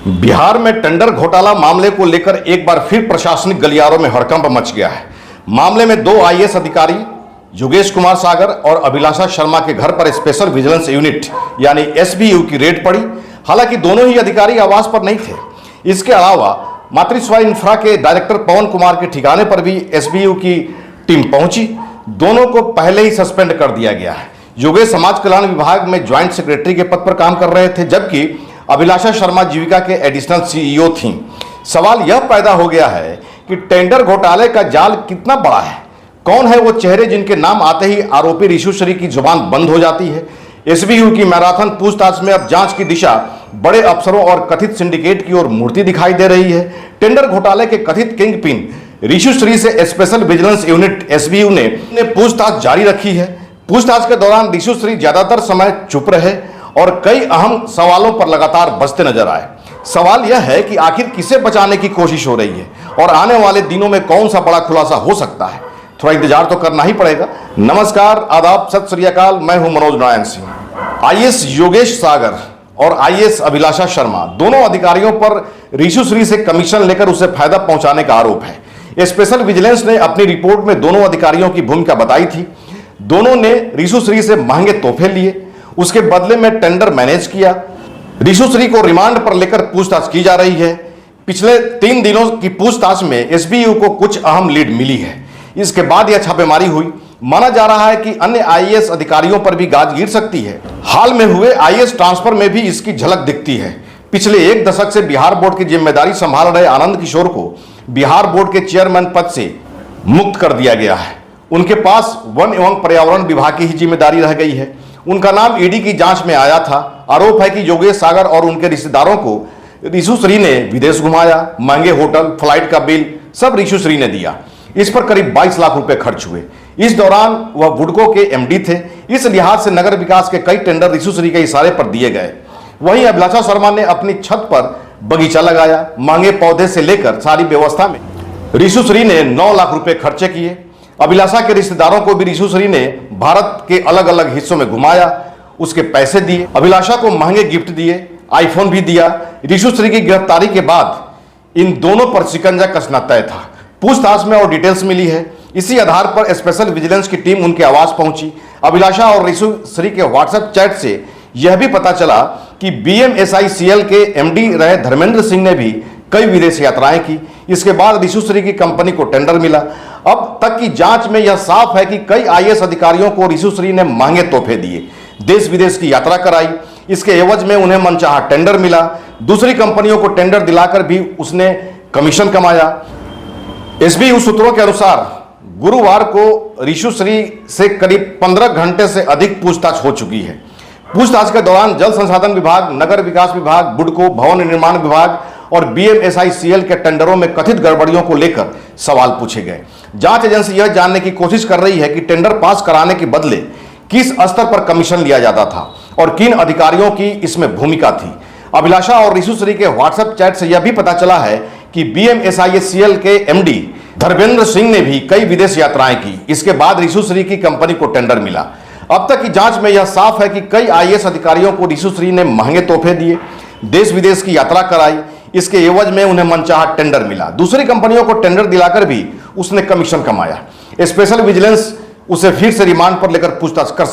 बिहार में टेंडर घोटाला मामले को लेकर एक बार फिर प्रशासनिक गलियारों में हड़कंप मच गया है। मामले में दो आईएएस अधिकारी योगेश कुमार सागर और अभिलाषा शर्मा के घर पर स्पेशल विजिलेंस यूनिट यानी एसबीयू की रेड पड़ी। हालांकि दोनों ही अधिकारी आवास पर नहीं थे। इसके अलावा मातृस्वा इंफ्रा के डायरेक्टर पवन कुमार के ठिकाने पर भी एसबीयू की टीम पहुंची। दोनों को पहले ही सस्पेंड कर दिया गया है। योगेश समाज कल्याण विभाग में ज्वाइंट सेक्रेटरी के पद पर काम कर रहे थे, जबकि अभिलाषा शर्मा जीविका के एडिशनल सीईओ थीं। सवाल यह पैदा हो गया है कि टेंडर घोटाले का जाल कितना बड़ा है। कौन है वो चेहरे जिनके नाम आते ही आरोपी ऋषुश्री की जुबान बंद हो जाती है। एसबीयू की मैराथन पूछताछ में अब जांच की दिशा बड़े अफसरों और कथित सिंडिकेट की ओर मुड़ती दिखाई दे रही है। टेंडर घोटाले के कथित किंग पिन ऋषुश्री से स्पेशल विजिलेंस यूनिट एसबीयू ने पूछताछ जारी रखी है। पूछताछ के दौरान ऋषुश्री ज्यादातर समय चुप रहे और कई अहम सवालों पर लगातार बचते नजर आए। सवाल यह है कि आखिर किसे बचाने की कोशिश हो रही है और आने वाले दिनों में कौन सा बड़ा खुलासा हो सकता है। थोड़ा इंतजार तो करना ही पड़ेगा। नमस्कार, आदाब, सत श्री अकाल। मैं हूं मनोज नारायण सिंह। आईएएस योगेश सागर और आईएएस अभिलाषा शर्मा दोनों अधिकारियों पर ऋषुश्री से कमीशन लेकर उसे फायदा पहुंचाने का आरोप है। स्पेशल विजिलेंस ने अपनी रिपोर्ट में दोनों अधिकारियों की भूमिका बताई थी। दोनों ने ऋषुश्री से महंगे तोहफे लिए, उसके बदले में टेंडर मैनेज किया। ऋषुश्री को रिमांड पर लेकर पूछताछ की जा रही है। पिछले 3 दिनों की पूछताछ में एसबीयू को कुछ अहम लीड मिली है। इसके बाद यह छापेमारी हुई। माना जा रहा है कि अन्य आईएएस अधिकारियों पर भी गाज गिर सकती है। हाल में हुए आईएएस ट्रांसफर में भी इसकी झलक दिखती है। पिछले 1 दशक से बिहार बोर्ड की जिम्मेदारी संभाल रहे आनंद किशोर को बिहार बोर्ड के चेयरमैन पद से मुक्त कर दिया गया है। उनके पास वन एवं पर्यावरण विभाग की ही जिम्मेदारी रह गई है। उनका नाम ईडी की जांच में आया था। आरोप है कि योगेश सागर और उनके रिश्तेदारों को ऋषुश्री ने विदेश घुमाया। महंगे होटल, फ्लाइट का बिल सब ऋषुश्री ने दिया। इस पर करीब 22 लाख रुपए खर्च हुए। इस दौरान वह बुडको के एमडी थे। इस लिहाज से नगर विकास के कई टेंडर ऋषुश्री के इशारे पर दिए गए। वहीं अभिलाषा शर्मा ने अपनी छत पर बगीचा लगाया। महंगे पौधे से लेकर सारी व्यवस्था में ऋषुश्री ने 9 लाख रुपए खर्चे किए। अभिलाषा के रिश्तेदारों को भी ऋषुश्री ने भारत के अलग अलग हिस्सों में घुमाया, उसके पैसे दिए। अभिलाषा को महंगे गिफ्ट दिए, आईफोन भी दिया। ऋषुश्री की गिरफ्तारी के बाद इन दोनों पर शिकंजा कसना तय था। पूछताछ में और डिटेल्स मिली है। इसी आधार पर स्पेशल विजिलेंस की टीम उनके आवास पहुंची। अभिलाषा और ऋषुश्री के व्हाट्सएप चैट से यह भी पता चला कि बीएमएसआईसीएल के एमडी रहे धर्मेंद्र सिंह ने भी कई विदेश यात्राएं की। इसके बाद ऋषुश्री की कंपनी को टेंडर मिला। अब तक की जांच में यह साफ है कि कई आईएएस अधिकारियों को ऋषुश्री ने महंगे तोहफे दिए, देश विदेश की यात्रा कराई। इसके एवज में उन्हें मनचाहा टेंडर मिला। दूसरी कंपनियों को टेंडर दिलाकर भी उसने कमीशन कमाया। एसबीयू सूत्रों के अनुसार गुरुवार को ऋषुश्री से करीब 15 घंटे से अधिक पूछताछ हो चुकी है। पूछताछ के दौरान जल संसाधन विभाग, नगर विकास विभाग, बुडको, भवन निर्माण विभाग और बीएमएसआईसीएल के टेंडरों में कथित गड़बड़ियों को लेकर सवाल पूछे गए। जांच एजेंसी यह जानने की कोशिश कर रही है कि टेंडर पास कराने के बदले किस स्तर पर कमीशन लिया जाता था और किन अधिकारियों की इसमें भूमिका थी। अभिलाषा और ऋषुश्री के व्हाट्सएप चैट से यह भी पता चला है कि बीएमएसआईसीएल के एमडी धर्मेंद्र सिंह ने भी कई विदेश यात्राएं की। इसके बाद ऋषुश्री की कंपनी को टेंडर मिला। अब तक की जांच में यह साफ है कि कई आईएएस अधिकारियों को ऋषुश्री ने महंगे तोहफे दिए, देश विदेश की यात्रा कराई। इसके एवज में उन्हें मनचाहा टेंडर मिला। दूसरी कंपनियों को टेंडर दिलाकर भी उसने कमीशन कमाया। स्पेशल विजिलेंस उसे फिर से रिमांड पर लेकर पूछताछ कर